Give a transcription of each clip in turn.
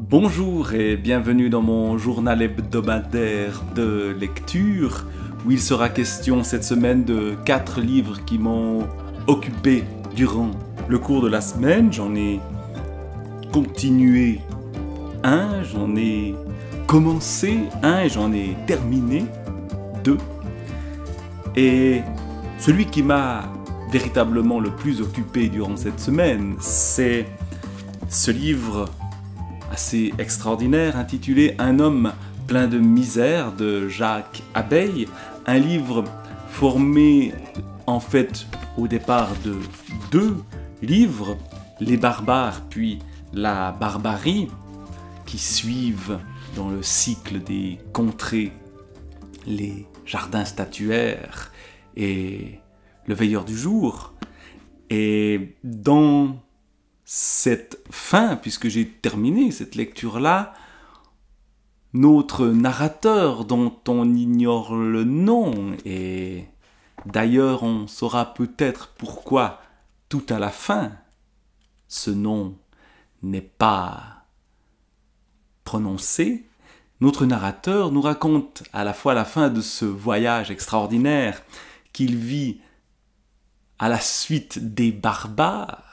Bonjour et bienvenue dans mon journal hebdomadaire de lecture où il sera question cette semaine de 4 livres qui m'ont occupé durant le cours de la semaine. J'en ai continué un, j'en ai commencé un et j'en ai terminé 2. Et celui qui m'a véritablement le plus occupé durant cette semaine, c'est ce livre assez extraordinaire intitulé « Un homme plein de misère » de Jacques Abeille, un livre formé en fait au départ de 2 livres, Les barbares puis La barbarie, qui suivent dans le cycle des contrées les jardins statuaires et le veilleur du jour. Et dans cette fin, puisque j'ai terminé cette lecture-là, notre narrateur, dont on ignore le nom, et d'ailleurs on saura peut-être pourquoi tout à la fin, ce nom n'est pas prononcé, notre narrateur nous raconte à la fois la fin de ce voyage extraordinaire qu'il vit à la suite des barbares,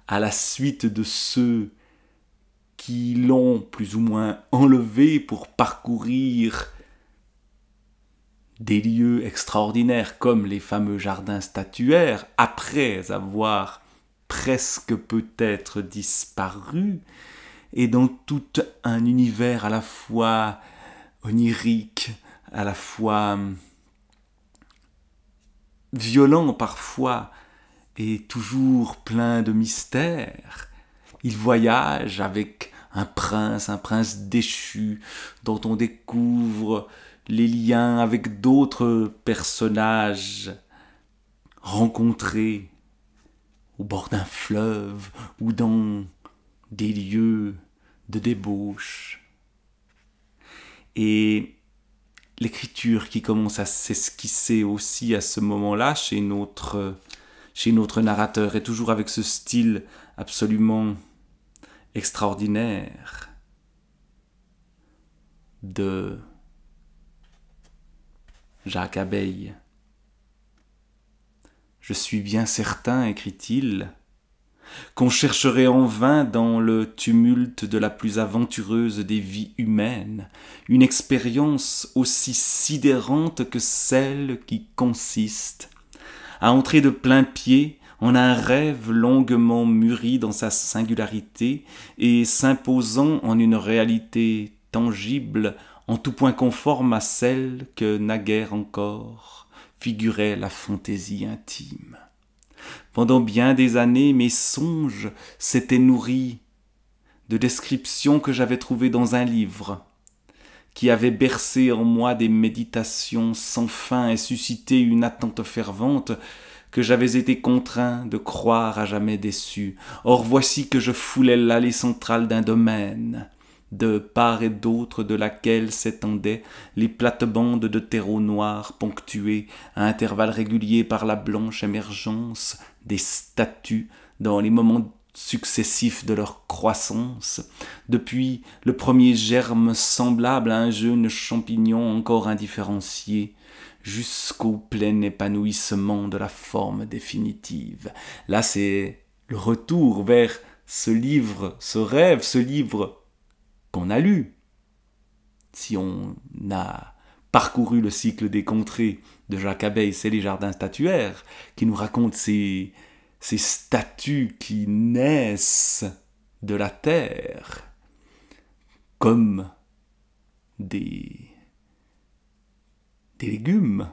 à la suite de ceux qui l'ont plus ou moins enlevé pour parcourir des lieux extraordinaires comme les fameux jardins statuaires, après avoir presque peut-être disparu, et dans tout un univers à la fois onirique, à la fois violent parfois, et toujours plein de mystères. Il voyage avec un prince déchu, dont on découvre les liens avec d'autres personnages rencontrés au bord d'un fleuve ou dans des lieux de débauche. Et l'écriture qui commence à s'esquisser aussi à ce moment-là chez notre narrateur, est toujours avec ce style absolument extraordinaire de Jacques Abeille. « Je suis bien certain, écrit-il, qu'on chercherait en vain dans le tumulte de la plus aventureuse des vies humaines une expérience aussi sidérante que celle qui consiste à entrer de plein pied en un rêve longuement mûri dans sa singularité et s'imposant en une réalité tangible en tout point conforme à celle que naguère encore figurait la fantaisie intime. Pendant bien des années, mes songes s'étaient nourris de descriptions que j'avais trouvées dans un livre, qui avait bercé en moi des méditations sans fin et suscité une attente fervente que j'avais été contraint de croire à jamais déçu. Or voici que je foulais l'allée centrale d'un domaine, de part et d'autre de laquelle s'étendaient les plates-bandes de terreau noir ponctuées à intervalles réguliers par la blanche émergence des statues dans les moments successifs de leur croissance, depuis le premier germe semblable à un jeune champignon encore indifférencié, jusqu'au plein épanouissement de la forme définitive. Là, c'est le retour vers ce livre, ce rêve, ce livre qu'on a lu. Si on a parcouru le cycle des contrées de Jacques Abeille, c'est les jardins statuaires, qui nous racontent ces statues qui naissent de la terre, comme des légumes,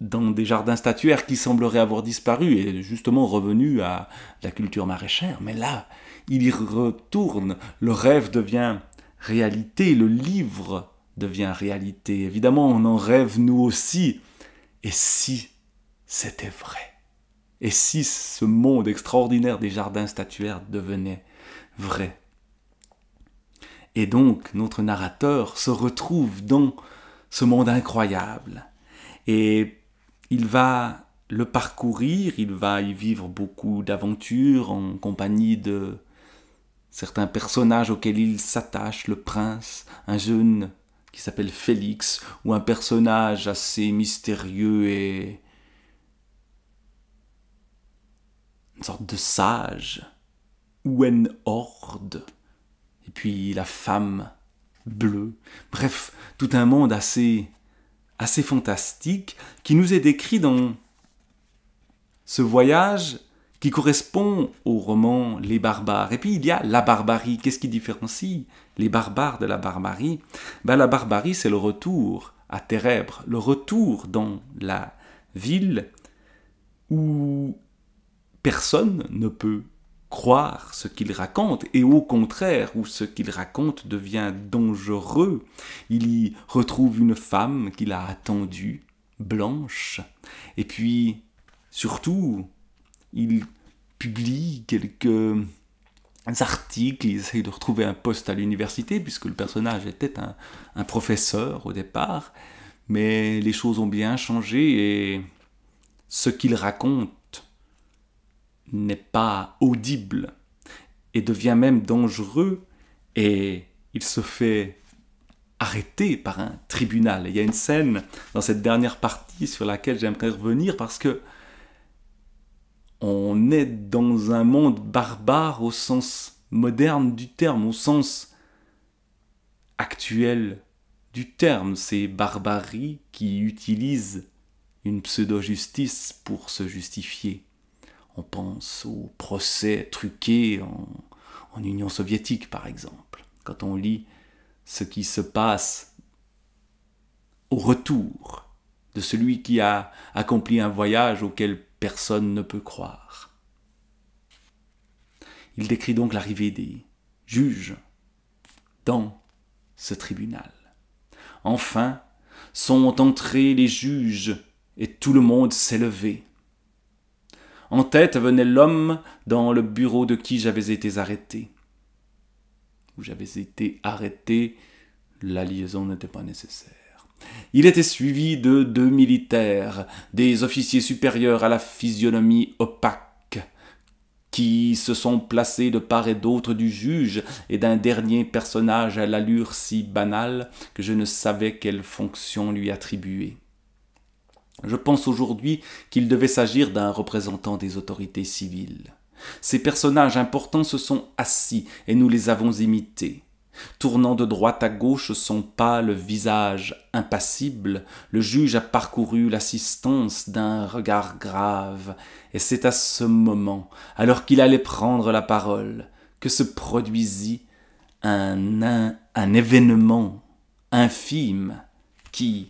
dans des jardins statuaires qui sembleraient avoir disparu et justement revenus à la culture maraîchère. Mais là, il y retourne, le rêve devient réalité, le livre devient réalité. Évidemment, on en rêve nous aussi. Et si c'était vrai? Et si ce monde extraordinaire des jardins statuaires devenait vrai? Et donc, notre narrateur se retrouve dans ce monde incroyable. Et il va le parcourir, il va y vivre beaucoup d'aventures en compagnie de certains personnages auxquels il s'attache, le prince, un jeune qui s'appelle Félix, ou un personnage assez mystérieux et une sorte de sage, ou une horde, et puis la femme bleue, bref, tout un monde assez fantastique qui nous est décrit dans ce voyage qui correspond au roman Les Barbares. Et puis il y a la barbarie. Qu'est-ce qui différencie les barbares de la barbarie? La barbarie, c'est le retour à Térèbres, le retour dans la ville où personne ne peut croire ce qu'il raconte, et au contraire, où ce qu'il raconte devient dangereux. Il y retrouve une femme qu'il a attendue, blanche, et puis, surtout, il publie quelques articles, il essaye de retrouver un poste à l'université, puisque le personnage était un professeur au départ, mais les choses ont bien changé, et ce qu'il raconte n'est pas audible et devient même dangereux, et il se fait arrêter par un tribunal. Et il y a une scène dans cette dernière partie sur laquelle j'aimerais revenir, parce que on est dans un monde barbare au sens moderne du terme, au sens actuel du terme. C'est barbarie qui utilise une pseudo-justice pour se justifier. On pense aux procès truqués en Union soviétique, par exemple. Quand on lit ce qui se passe au retour de celui qui a accompli un voyage auquel personne ne peut croire. Il décrit donc l'arrivée des juges dans ce tribunal. Enfin, sont entrés les juges et tout le monde s'est levé. En tête venait l'homme dans le bureau de qui j'avais été arrêté. Où j'avais été arrêté, la liaison n'était pas nécessaire. Il était suivi de 2 militaires, des officiers supérieurs à la physionomie opaque, qui se sont placés de part et d'autre du juge et d'un dernier personnage à l'allure si banale que je ne savais quelle fonction lui attribuer. Je pense aujourd'hui qu'il devait s'agir d'un représentant des autorités civiles. Ces personnages importants se sont assis et nous les avons imités. Tournant de droite à gauche son pâle visage impassible, le juge a parcouru l'assistance d'un regard grave, et c'est à ce moment, alors qu'il allait prendre la parole, que se produisit un événement infime qui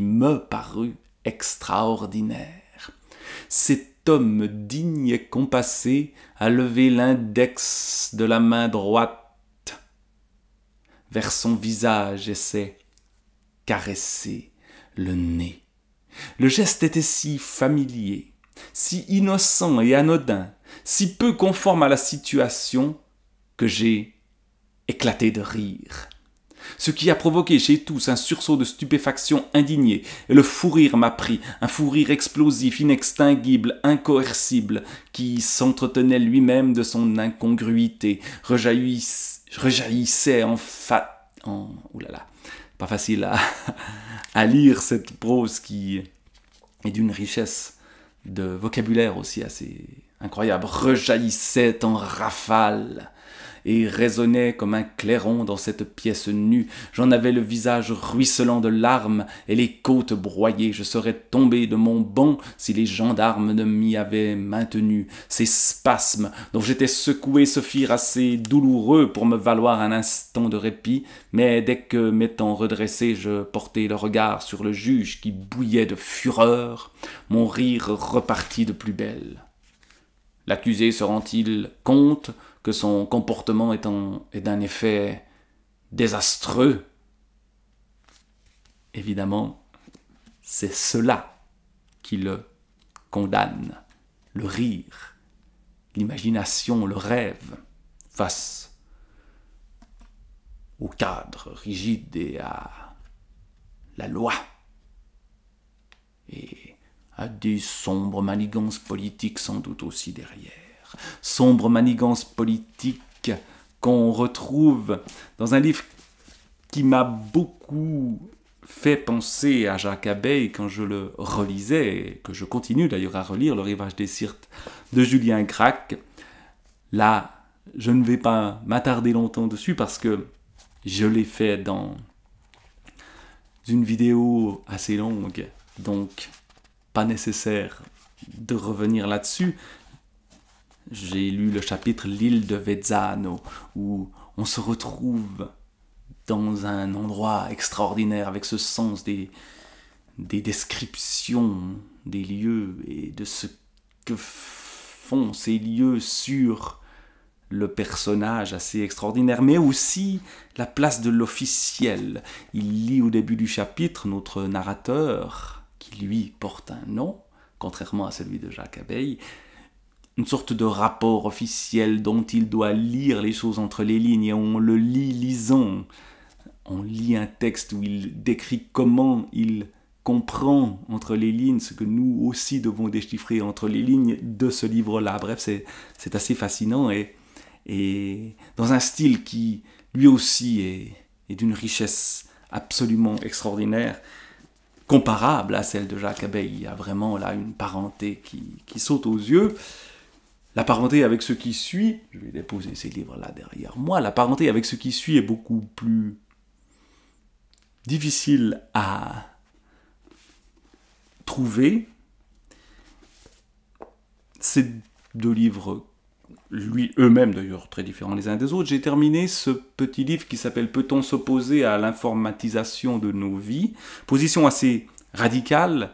me parut extraordinaire. Cet homme digne et compassé a levé l'index de la main droite vers son visage et s'est caressé le nez. Le geste était si familier, si innocent et anodin, si peu conforme à la situation, que j'ai éclaté de rire. Ce qui a provoqué chez tous un sursaut de stupéfaction indignée, et le fou rire m'a pris, un fou rire explosif, inextinguible, incoercible, qui s'entretenait lui-même de son incongruité, rejaillissait oulala, pas facile à lire cette prose qui est d'une richesse de vocabulaire aussi assez incroyable, rejaillissait en rafale et résonnait comme un clairon dans cette pièce nue. J'en avais le visage ruisselant de larmes et les côtes broyées. Je serais tombé de mon banc si les gendarmes ne m'y avaient maintenu. Ces spasmes dont j'étais secoué se firent assez douloureux pour me valoir un instant de répit, mais dès que, m'étant redressé, je portai le regard sur le juge qui bouillait de fureur, mon rire repartit de plus belle. L'accusé se rend-il compte que son comportement est d'un effet désastreux? Évidemment, c'est cela qui le condamne, le rire, l'imagination, le rêve, face au cadre rigide et à la loi, et à des sombres manigances politiques sans doute aussi derrière. sombre manigance politique qu'on retrouve dans un livre qui m'a beaucoup fait penser à Jacques Abeille quand je le relisais, et que je continue d'ailleurs à relire, Le Rivage des Syrtes de Julien Gracq. Là, je ne vais pas m'attarder longtemps dessus parce que je l'ai fait dans une vidéo assez longue, donc pas nécessaire de revenir là-dessus. J'ai lu le chapitre L'île de Vezzano, où on se retrouve dans un endroit extraordinaire avec ce sens des descriptions des lieux et de ce que font ces lieux sur le personnage assez extraordinaire, mais aussi la place de l'officiel. Il lit au début du chapitre notre narrateur, qui lui porte un nom, contrairement à celui de Jacques Abeille, une sorte de rapport officiel dont il doit lire les choses entre les lignes, et on le lit lisant. On lit un texte où il décrit comment il comprend entre les lignes ce que nous aussi devons déchiffrer entre les lignes de ce livre-là. Bref, c'est assez fascinant et dans un style qui, lui aussi, est d'une richesse absolument extraordinaire, comparable à celle de Jacques Abeille. Il y a vraiment là une parenté qui saute aux yeux. La parenté avec ce qui suit, je vais déposer ces livres-là derrière moi, la parenté avec ce qui suit est beaucoup plus difficile à trouver. Ces deux livres, eux-mêmes d'ailleurs très différents les uns des autres, j'ai terminé ce petit livre qui s'appelle « Peut-on s'opposer à l'informatisation de nos vies ?» Position assez radicale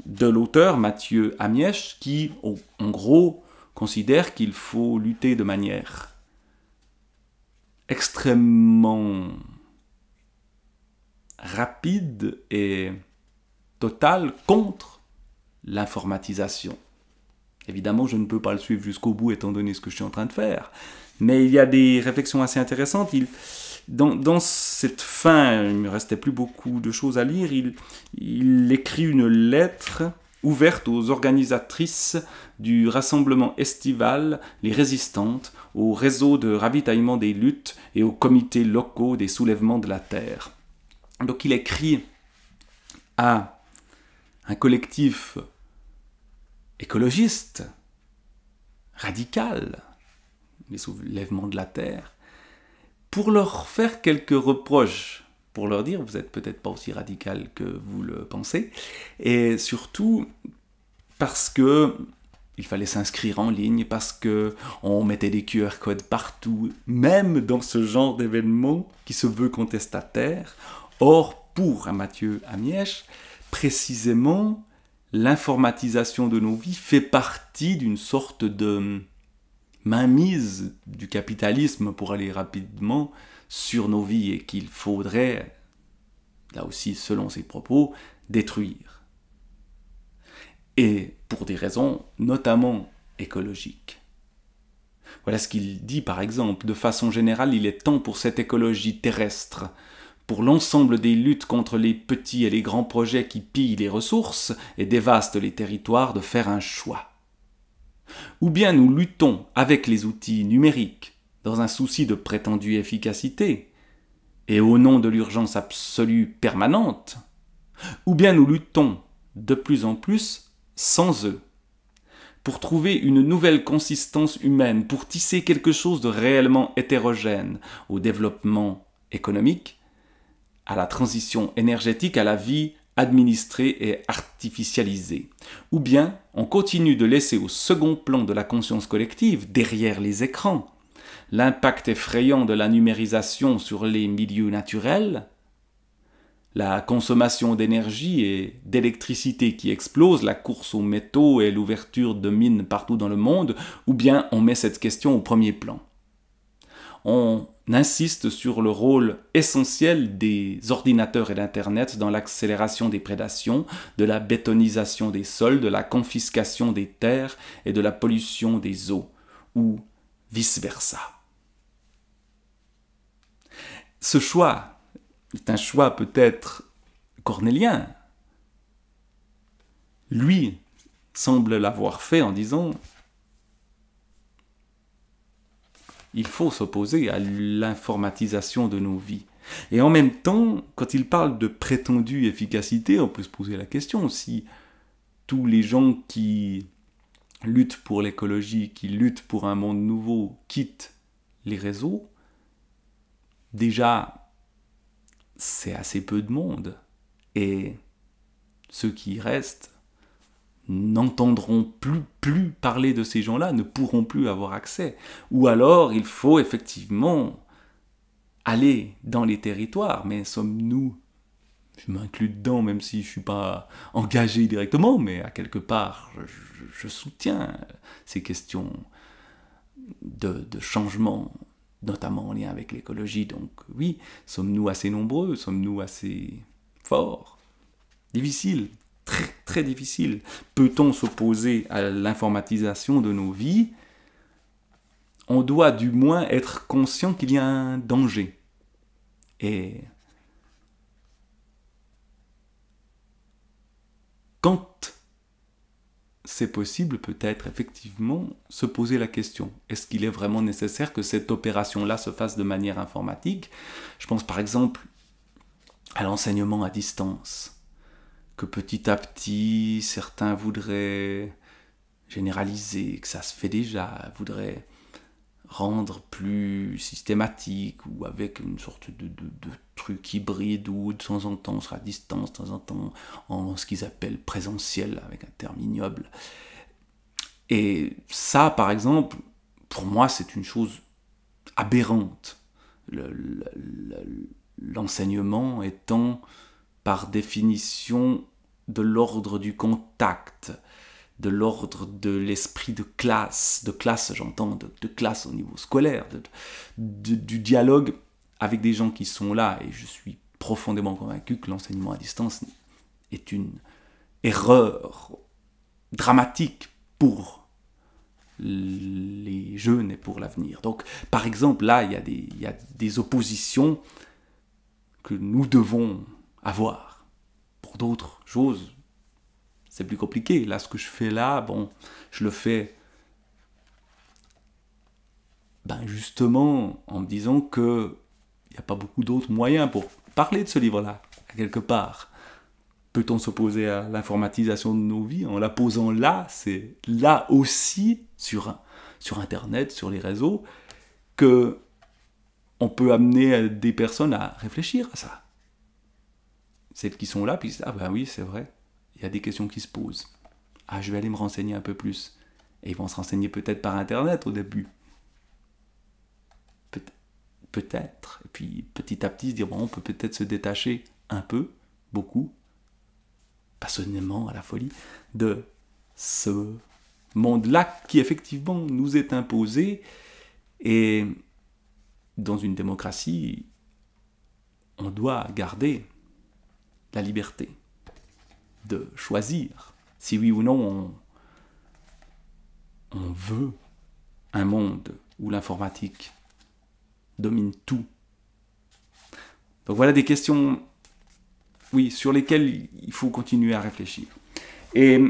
de l'auteur Mathieu Amièche, qui, en gros, considère qu'il faut lutter de manière extrêmement rapide et totale contre l'informatisation. Évidemment, je ne peux pas le suivre jusqu'au bout étant donné ce que je suis en train de faire, mais il y a des réflexions assez intéressantes. Dans cette fin, il ne me restait plus beaucoup de choses à lire, il écrit une lettre ouverte aux organisatrices du rassemblement estival, les résistantes, au réseau de ravitaillement des luttes et aux comités locaux des soulèvements de la terre. Donc il écrit à un collectif écologiste, radical, les soulèvements de la terre, pour leur faire quelques reproches, pour leur dire, vous n'êtes peut-être pas aussi radical que vous le pensez, et surtout parce que il fallait s'inscrire en ligne, parce qu'on mettait des QR codes partout, même dans ce genre d'événement qui se veut contestataire. Or, pour Mathieu Amièche, précisément, l'informatisation de nos vies fait partie d'une sorte de mainmise du capitalisme, pour aller rapidement, sur nos vies, et qu'il faudrait, là aussi selon ses propos, détruire. Et pour des raisons notamment écologiques. Voilà ce qu'il dit par exemple. De façon générale, il est temps pour cette écologie terrestre, pour l'ensemble des luttes contre les petits et les grands projets qui pillent les ressources et dévastent les territoires, de faire un choix. Ou bien nous luttons avec les outils numériques, dans un souci de prétendue efficacité, et au nom de l'urgence absolue permanente, ou bien nous luttons de plus en plus sans eux, pour trouver une nouvelle consistance humaine, pour tisser quelque chose de réellement hétérogène au développement économique, à la transition énergétique, à la vie administrée et artificialisée. Ou bien on continue de laisser au second plan de la conscience collective, derrière les écrans, l'impact effrayant de la numérisation sur les milieux naturels, la consommation d'énergie et d'électricité qui explose, la course aux métaux et l'ouverture de mines partout dans le monde, ou bien on met cette question au premier plan. On insiste sur le rôle essentiel des ordinateurs et d'Internet dans l'accélération des prédations, de la bétonisation des sols, de la confiscation des terres et de la pollution des eaux, ou vice-versa. Ce choix est un choix peut-être cornélien. Lui semble l'avoir fait en disant il faut s'opposer à l'informatisation de nos vies. Et en même temps, quand il parle de prétendue efficacité, on peut se poser la question si tous les gens qui luttent pour l'écologie, qui luttent pour un monde nouveau, quittent les réseaux, déjà, c'est assez peu de monde. Et ceux qui y restent n'entendront plus parler de ces gens-là, ne pourront plus avoir accès. Ou alors, il faut effectivement aller dans les territoires, mais sommes-nous, je m'inclus dedans même si je ne suis pas engagé directement, mais à quelque part, je soutiens ces questions de changement, notamment en lien avec l'écologie. Donc oui, sommes-nous assez nombreux, sommes-nous assez forts? Difficile, très très difficile. Peut-on s'opposer à l'informatisation de nos vies? On doit du moins être conscient qu'il y a un danger. Et quand c'est possible, peut-être effectivement se poser la question, est-ce qu'il est vraiment nécessaire que cette opération-là se fasse de manière informatique? Je pense par exemple à l'enseignement à distance, que petit à petit, certains voudraient généraliser, que ça se fait déjà, voudraient rendre plus systématique ou avec une sorte de truc hybride où de temps en temps on sera à distance, de temps en temps en ce qu'ils appellent présentiel, avec un terme ignoble. Et ça, par exemple, pour moi, c'est une chose aberrante. L'enseignement étant par définition de l'ordre du contact, de l'ordre de l'esprit de classe j'entends, de classe au niveau scolaire, du dialogue avec des gens qui sont là, et je suis profondément convaincu que l'enseignement à distance est une erreur dramatique pour les jeunes et pour l'avenir. Donc, par exemple, là, il y a des oppositions que nous devons avoir. Pour d'autres choses, c'est plus compliqué. Là, ce que je fais là, bon, je le fais justement en me disant qu'il n'y a pas beaucoup d'autres moyens pour parler de ce livre-là, quelque part. Peut-on s'opposer à l'informatisation de nos vies en la posant là? C'est là aussi, sur Internet, sur les réseaux, que on peut amener des personnes à réfléchir à ça. Celles qui sont là, puis ah ben oui, c'est vrai, il y a des questions qui se posent. Ah, je vais aller me renseigner un peu plus. Et ils vont se renseigner peut-être par Internet au début. Peut-être. Et puis petit à petit se dire, bon, on peut peut-être se détacher un peu, beaucoup, passionnément, à la folie, de ce monde-là qui effectivement nous est imposé. Et dans une démocratie, on doit garder la liberté de choisir si oui ou non on veut un monde où l'informatique domine tout. Donc voilà des questions, oui, sur lesquelles il faut continuer à réfléchir. Et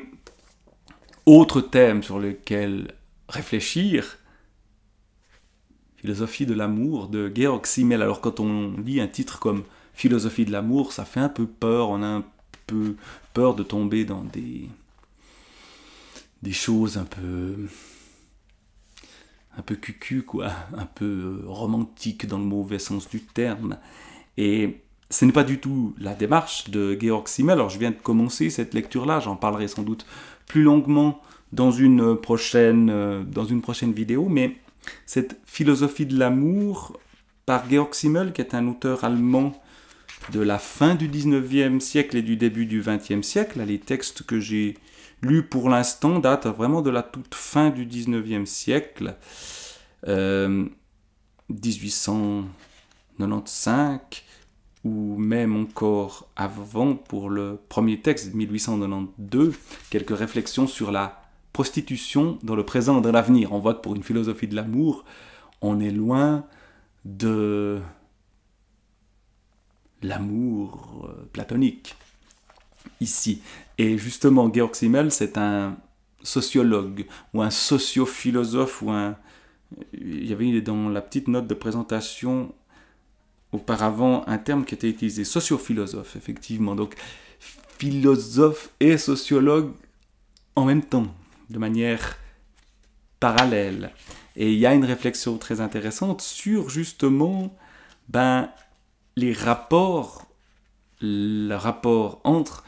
autre thème sur lequel réfléchir, Philosophie de l'amour de Georg Simmel. Alors quand on lit un titre comme Philosophie de l'amour, ça fait un peu peur, on a un peu peur de tomber dans des choses un peu cucu, quoi, un peu romantique dans le mauvais sens du terme. Et ce n'est pas du tout la démarche de Georg Simmel. Alors je viens de commencer cette lecture-là, j'en parlerai sans doute plus longuement dans une prochaine vidéo, mais cette philosophie de l'amour par Georg Simmel, qui est un auteur allemand de la fin du 19e siècle et du début du 20e siècle. Les textes que j'ai lus pour l'instant datent vraiment de la toute fin du 19e siècle, 1895, ou même encore avant pour le premier texte, 1892, quelques réflexions sur la prostitution dans le présent et dans l'avenir. On voit que pour une philosophie de l'amour, on est loin de l'amour platonique ici. Et justement, Georg Simmel, c'est un sociologue ou un sociophilosophe ou un il y avait dans la petite note de présentation auparavant un terme qui était utilisé, sociophilosophe, effectivement. Donc, philosophe et sociologue en même temps, de manière parallèle. Et il y a une réflexion très intéressante sur justement le rapport entre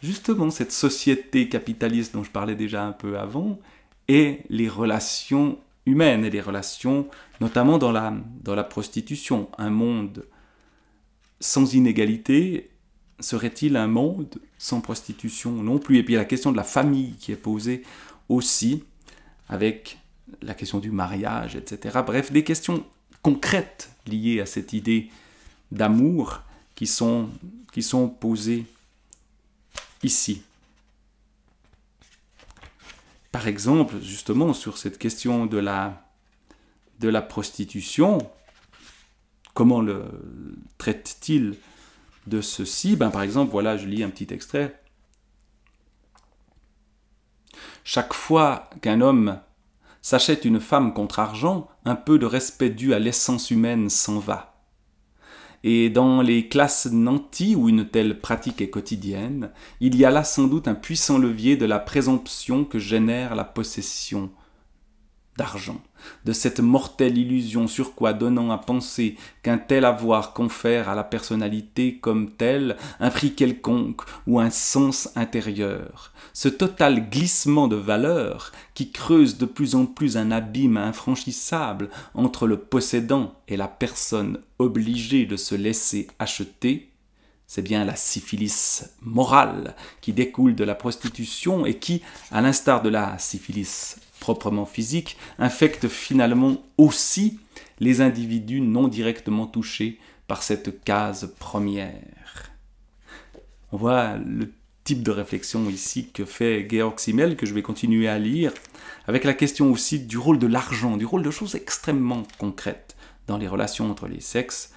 justement cette société capitaliste dont je parlais déjà un peu avant et les relations humaines et les relations notamment dans la prostitution. Un monde sans inégalité serait-il un monde sans prostitution non plus? Et puis il y a la question de la famille qui est posée aussi, avec la question du mariage, etc. Bref, des questions concrètes liées à cette idée d'amour qui sont posées ici. Par exemple, justement, sur cette question de la prostitution, comment le traite-t-il de ceci? Par exemple, voilà, je lis un petit extrait. Chaque fois qu'un homme s'achète une femme contre argent, un peu de respect dû à l'essence humaine s'en va. Et dans les classes nanties où une telle pratique est quotidienne, il y a là sans doute un puissant levier de la présomption que génère la possession d'argent, de cette mortelle illusion sur quoi donnant à penser qu'un tel avoir confère à la personnalité comme telle un prix quelconque ou un sens intérieur. Ce total glissement de valeurs qui creuse de plus en plus un abîme infranchissable entre le possédant et la personne obligée de se laisser acheter, c'est bien la syphilis morale qui découle de la prostitution et qui, à l'instar de la syphilis proprement physique, infecte finalement aussi les individus non directement touchés par cette case première. On voit le type de réflexion ici que fait Georg Simmel, que je vais continuer à lire, avec la question aussi du rôle de l'argent, du rôle de choses extrêmement concrètes dans les relations entre les sexes,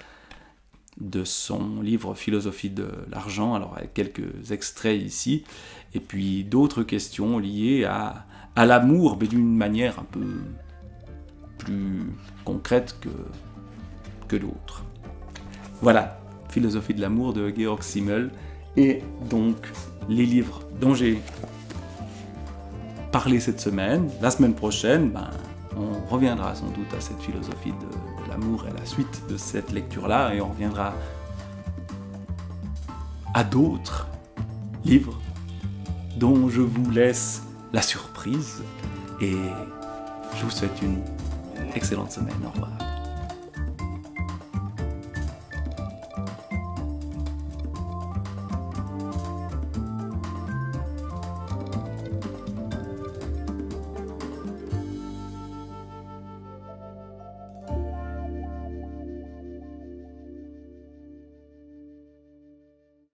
de son livre Philosophie de l'argent, alors avec quelques extraits ici, et puis d'autres questions liées à l'amour, mais d'une manière un peu plus concrète que d'autres. Voilà, Philosophie de l'amour de Georg Simmel, et donc les livres dont j'ai parlé cette semaine. La semaine prochaine, on reviendra sans doute à cette philosophie de l'amour et à la suite de cette lecture-là, et on reviendra à d'autres livres dont je vous laisse la surprise, et je vous souhaite une excellente semaine. Au revoir.